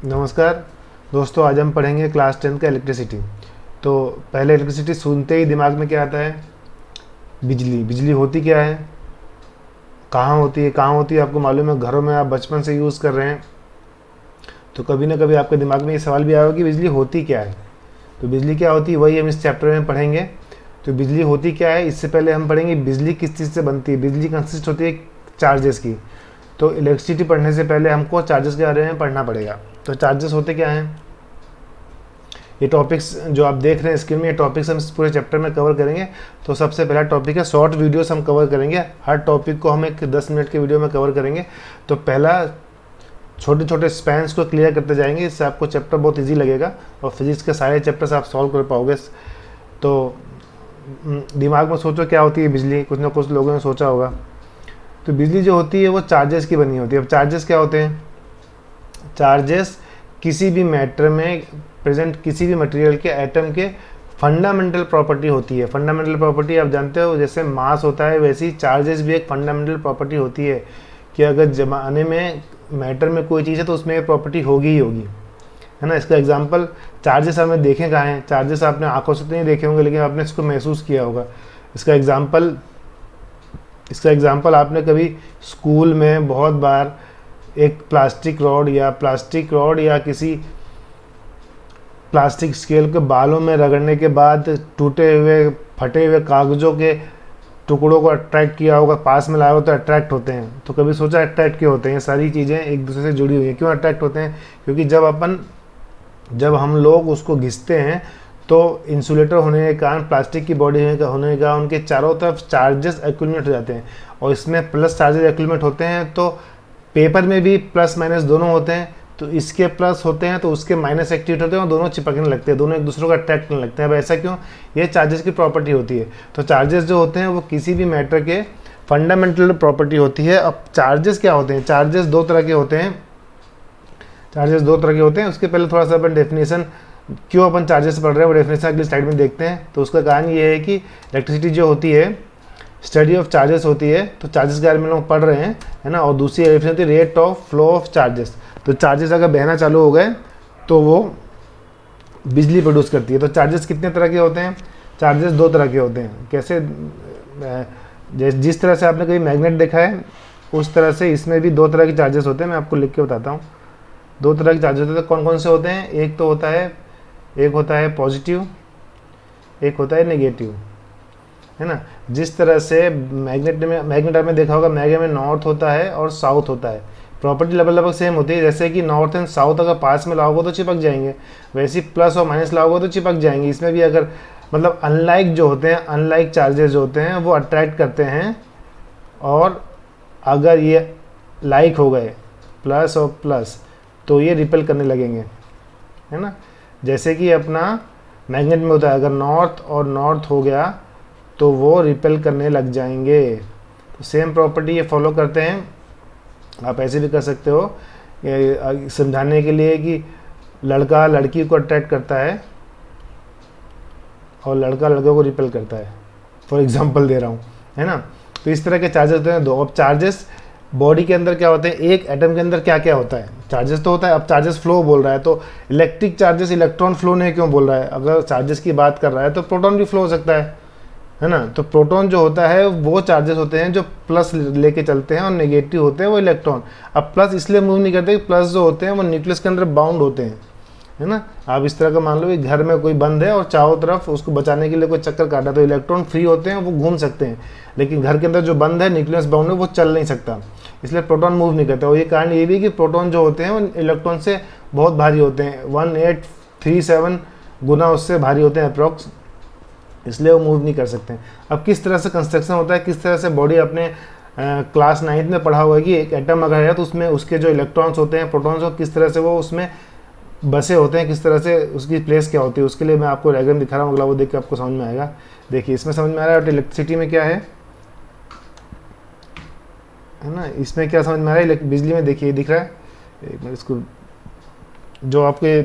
नमस्कार दोस्तों, आज हम पढ़ेंगे क्लास 10 का इलेक्ट्रिसिटी। तो पहले इलेक्ट्रिसिटी सुनते ही दिमाग में क्या आता है? बिजली। बिजली होती क्या है, कहाँ होती है आपको मालूम है? घरों में आप बचपन से यूज़ कर रहे हैं, तो कभी ना कभी आपके दिमाग में ये सवाल भी आया होगा कि बिजली होती क्या है। तो बिजली क्या होती है वही हम इस चैप्टर में पढ़ेंगे। तो बिजली होती क्या है, इससे पहले हम पढ़ेंगे बिजली किस चीज़ से बनती है। बिजली कंसिस्ट होती है चार्जेस की। तो इलेक्ट्रिसिटी पढ़ने से पहले हमको चार्जेस के बारे में पढ़ना पड़ेगा। तो चार्जेस होते क्या हैं, ये टॉपिक्स जो आप देख रहे हैं स्क्रीन में, ये टॉपिक्स हम इस पूरे चैप्टर में कवर करेंगे। तो सबसे पहला टॉपिक है शॉर्ट वीडियोस हम कवर करेंगे। हर टॉपिक को हम एक 10 मिनट के वीडियो में कवर करेंगे। तो पहला छोटे छोटे स्पैन्स को क्लियर करते जाएंगे, इससे आपको चैप्टर बहुत इजी लगेगा और फिजिक्स के सारे चैप्टर्स आप सॉल्व कर पाओगे। तो दिमाग में सोचो क्या होती है बिजली, कुछ ना कुछ लोगों ने सोचा होगा। तो बिजली जो होती है वो चार्जेस की बनी होती है। अब चार्जेस क्या होते हैं? चार्जेस किसी भी मैटर में प्रेजेंट किसी भी मटेरियल के एटम के फंडामेंटल प्रॉपर्टी होती है। फंडामेंटल प्रॉपर्टी आप जानते हो, जैसे मास होता है वैसे ही चार्जेस भी एक फंडामेंटल प्रॉपर्टी होती है कि अगर जमाने में मैटर में कोई चीज़ है तो उसमें ये प्रॉपर्टी होगी ही होगी, है ना। इसका एग्जांपल चार्जेस हमने देखे कहाँ हैं? चार्जेस आपने आंखों से तो नहीं देखे होंगे, लेकिन आपने इसको महसूस किया होगा। इसका एग्जांपल आपने कभी स्कूल में बहुत बार एक प्लास्टिक रॉड या किसी प्लास्टिक स्केल के बालों में रगड़ने के बाद टूटे हुए फटे हुए कागज़ों के टुकड़ों को अट्रैक्ट किया होगा, पास में लाया हो तो अट्रैक्ट होते हैं। तो कभी सोचा अट्रैक्ट क्यों होते हैं? ये सारी चीज़ें एक दूसरे से जुड़ी हुई हैं। क्यों अट्रैक्ट होते हैं? क्योंकि जब हम लोग उसको घिसते हैं तो इंसुलेटर होने के कारण, प्लास्टिक की बॉडी होने का उनके चारों तरफ चार्जेस एक्यूमुलेट हो जाते हैं और इसमें प्लस चार्जेस एक्यूमुलेट होते हैं। तो पेपर में भी प्लस माइनस दोनों होते हैं, तो इसके प्लस होते हैं तो उसके माइनस एक्टिवेट होते हैं और दोनों चिपकने लगते हैं, दोनों एक दूसरे को अट्रैक्ट करने लगते हैं। अब ऐसा क्यों? ये चार्जेस की प्रॉपर्टी होती है। तो चार्जेस जो होते हैं वो किसी भी मैटर के फंडामेंटल प्रॉपर्टी होती है। अब चार्जेस क्या होते हैं? चार्जेस दो तरह के होते हैं। उसके पहले थोड़ा सा अपन डेफिनेशन, क्यों अपन चार्जेस पढ़ रहे हैं वो डेफिनेशन अगली स्लाइड में देखते हैं। तो उसका कारण ये है कि इलेक्ट्रिसिटी जो होती है स्टडी ऑफ चार्जेस होती है। तो चार्जेस के बारे में लोग पढ़ रहे हैं, है ना। और दूसरी डेफिनेशन होती है rate of flow of charges. तो चार्जेस अगर बहना चालू हो गए तो वो बिजली प्रोड्यूस करती है। तो चार्जेस कितने तरह के होते हैं? चार्जेस दो तरह के होते हैं। कैसे? जिस तरह से आपने कभी मैग्नेट देखा है उस तरह से इसमें भी दो तरह के चार्जेस होते हैं। मैं आपको लिख के बताता हूँ। दो तरह के चार्जेस होते हैं। कौन कौन से होते हैं? एक होता है पॉजिटिव, एक होता है नेगेटिव, है ना। जिस तरह से मैग्नेट आपने देखा होगा, मैग्नेट में नॉर्थ होता है और साउथ होता है। प्रॉपर्टी लगभग सेम होती है। जैसे कि नॉर्थ एंड साउथ अगर पास में लाओगे तो चिपक जाएंगे, वैसे ही प्लस और माइनस लाओगे तो चिपक जाएंगे। इसमें भी अगर मतलब अनलाइक चार्जेस जो होते हैं वो अट्रैक्ट करते हैं, और अगर ये लाइक हो गए प्लस और प्लस तो ये रिपेल करने लगेंगे, है ना। जैसे कि अपना मैग्नेट में होता है, अगर नॉर्थ और नॉर्थ हो गया तो वो रिपेल करने लग जाएंगे। तो सेम प्रॉपर्टी ये फॉलो करते हैं। आप ऐसे भी कर सकते हो समझाने के लिए कि लड़का लड़की को अट्रैक्ट करता है और लड़का लड़के को रिपेल करता है, फॉर एग्जांपल दे रहा हूँ, है ना। तो इस तरह के चार्जेस होते हैं दो। अब चार्जेस बॉडी के अंदर क्या होते हैं? एक एटम के अंदर क्या क्या होता है? चार्जेस तो होता है। अब चार्जेस फ्लो बोल रहा है तो इलेक्ट्रिक चार्जेस इलेक्ट्रॉन फ्लो नहीं क्यों बोल रहा है? अगर चार्जेस की बात कर रहा है तो प्रोटॉन भी फ्लो हो सकता है ना। तो प्रोटॉन जो होता है वो चार्जेस होते हैं जो प्लस लेके चलते हैं, और नेगेटिव होते हैं वो इलेक्ट्रॉन। अब प्लस इसलिए मूव नहीं करते कि प्लस जो होते हैं वो न्यूक्लियस के अंदर बाउंड होते हैं, है ना। आप इस तरह का मान लो कि घर में कोई बंद है और चारों तरफ उसको बचाने के लिए कोई चक्कर काटा, तो इलेक्ट्रॉन फ्री होते हैं, वो घूम सकते हैं। लेकिन घर के अंदर जो बंद है, न्यूक्लियस बाउंड है, वो चल नहीं सकता, इसलिए प्रोटॉन मूव नहीं करता। और ये कारण ये भी कि प्रोटॉन जो होते हैं वो इलेक्ट्रॉन से बहुत भारी होते हैं, 1837 गुना उससे भारी होते हैं अप्रॉक्स, इसलिए वो मूव नहीं कर सकते। अब किस तरह से कंस्ट्रक्शन होता है, किस तरह से बॉडी अपने क्लास 9th में पढ़ा हुआ है कि एक एटम अगर है तो उसमें उसके जो इलेक्ट्रॉन्स होते हैं, प्रोटॉन्स, और किस तरह से वो उसमें बसे होते हैं, किस तरह से उसकी प्लेस क्या होती है। उसके लिए मैं आपको डायग्राम दिखा रहा हूँ, अगला वो देख के आपको समझ में आएगा। देखिए इसमें समझ में आ रहा है इलेक्ट्रिसिटी में क्या है ना। इसमें क्या समझ में आ रहा है? बिजली में देखिए दिख रहा है, एक मिनट इसको, जो आपके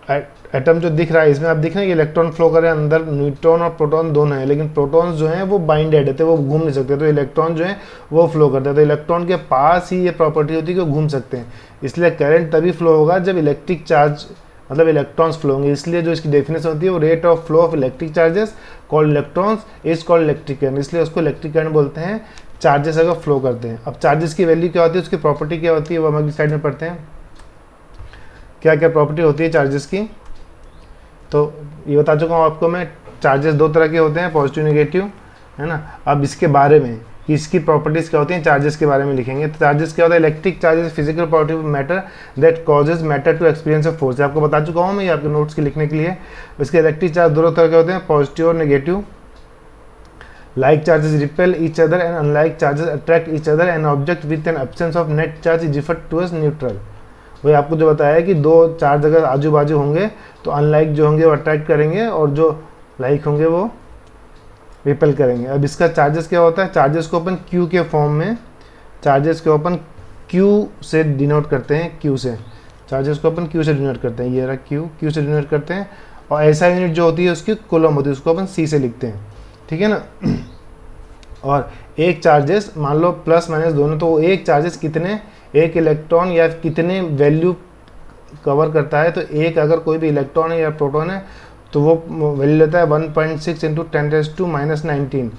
एटम जो दिख रहा है इसमें आप दिख रहे हैं कि इलेक्ट्रॉन फ्लो कर रहे हैं, अंदर न्यूट्रॉन और प्रोटॉन दोनों हैं, लेकिन प्रोटॉन्स जो हैं वो बाइंडेड है तो वो घूम नहीं सकते, तो इलेक्ट्रॉन जो है वो फ्लो करते हैं। तो इलेक्ट्रॉन के पास ही ये प्रॉपर्टी होती है कि वो घूम सकते हैं, इसलिए करंट तभी फ्लो होगा जब इलेक्ट्रिक चार्ज मतलब इलेक्ट्रॉन्स फ्लो होंगे। इसलिए जो इसकी डेफिनेशन होती है वो rate of flow of electric charges called electrons is called electric current, इसलिए उसको इलेक्ट्रिक करंट बोलते हैं चार्जेस अगर फ्लो करते हैं। अब चार्जेस की वैल्यू क्या होती है, उसकी प्रॉपर्टी क्या होती है, वो हम अगली स्लाइड में पढ़ते हैं क्या क्या प्रॉपर्टी होती है चार्जेस की। तो ये बता चुका हूँ आपको मैं, चार्जेस दो तरह के होते हैं, पॉजिटिव नेगेटिव, है ना। अब इसके बारे में कि इसकी प्रॉपर्टीज़ क्या होती हैं चार्जेस के बारे में लिखेंगे। तो चार्जेस क्या होता है, electric charges physical property of matter that causes matter to experience of force, आपको बता चुका हूँ मैं, ये आपके नोट्स के लिखने के लिए। इसके इलेक्ट्रिक चार्ज दो तरह के होते हैं, पॉजिटिव और negative. Like charges repel each other and unlike charges attract each other and object with an absence of net charge is referred to as neutral. वही आपको जो बताया है कि दो चार्ज अगर आजू बाजू होंगे तो अनलाइक जो होंगे वो अट्रैक्ट करेंगे और जो लाइक होंगे वो रिपेल करेंगे। अब इसका चार्जेस क्या होता है, चार्जेस को अपन क्यू के फॉर्म में, चार्जेस को अपन क्यू से डिनोट करते हैं, क्यू से, चार्जेस को अपन क्यू से डिनोट करते हैं, ये रहा क्यू से डिनोट करते हैं। और ऐसा यूनिट जो होती है उसकी कूलम होती है, उसको अपन सी से लिखते हैं, ठीक है ना। और एक चार्जेस मान लो प्लस माइनस दोनों, तो एक चार्जेस कितने, एक इलेक्ट्रॉन या कितने वैल्यू कवर करता है। तो एक अगर कोई भी इलेक्ट्रॉन है या प्रोटॉन है तो वो वैल्यू लेता है 1.6 × 10⁻⁻19।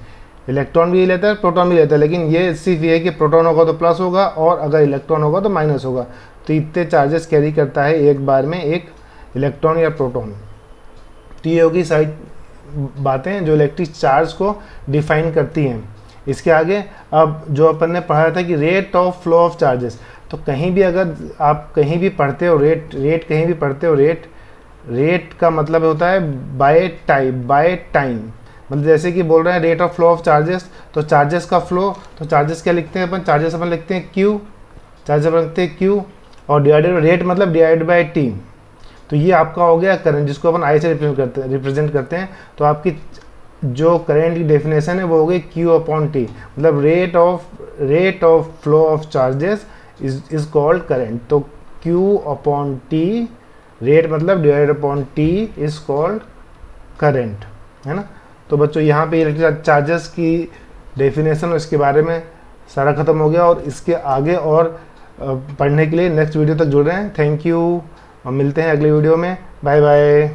इलेक्ट्रॉन भी लेता है प्रोटॉन भी लेता है, लेकिन ये सिर्फ ये है कि प्रोटॉन होगा तो प्लस होगा और अगर इलेक्ट्रॉन होगा तो माइनस होगा। तो इतने चार्जेस कैरी करता है एक बार में एक इलेक्ट्रॉन या प्रोटॉन। तो ये होगी सारी बातें जो इलेक्ट्रिक चार्ज को डिफाइन करती हैं। इसके आगे अब जो अपन ने पढ़ा था कि rate of flow of charges, तो कहीं भी अगर आप कहीं भी पढ़ते हो रेट कहीं भी पढ़ते हो रेट का मतलब होता है बाय टाइम, मतलब जैसे कि बोल रहे हैं rate of flow of charges, तो चार्जेस का फ्लो, तो चार्जेस क्या लिखते हैं अपन, चार्जेस अपन लिखते हैं क्यू, चार्जेस अपन लिखते हैं क्यू और डिवाइडेड रेट मतलब डिवाइड बाय टी। तो ये आपका हो गया करंट जिसको अपन आई से रिप्रेजेंट करते हैं। तो आपकी जो करंट की डेफिनेशन है वो हो गई Q/T, मतलब rate of flow of charges is called current. तो Q/T रेट मतलब divide upon T is called current, है ना। तो बच्चों यहाँ पे इलेक्ट्रिक चार्जेस की डेफिनेशन और इसके बारे में सारा खत्म हो गया, और इसके आगे और पढ़ने के लिए नेक्स्ट वीडियो तक जुड़ रहे हैं। थैंक यू और मिलते हैं अगले वीडियो में, बाय बाय।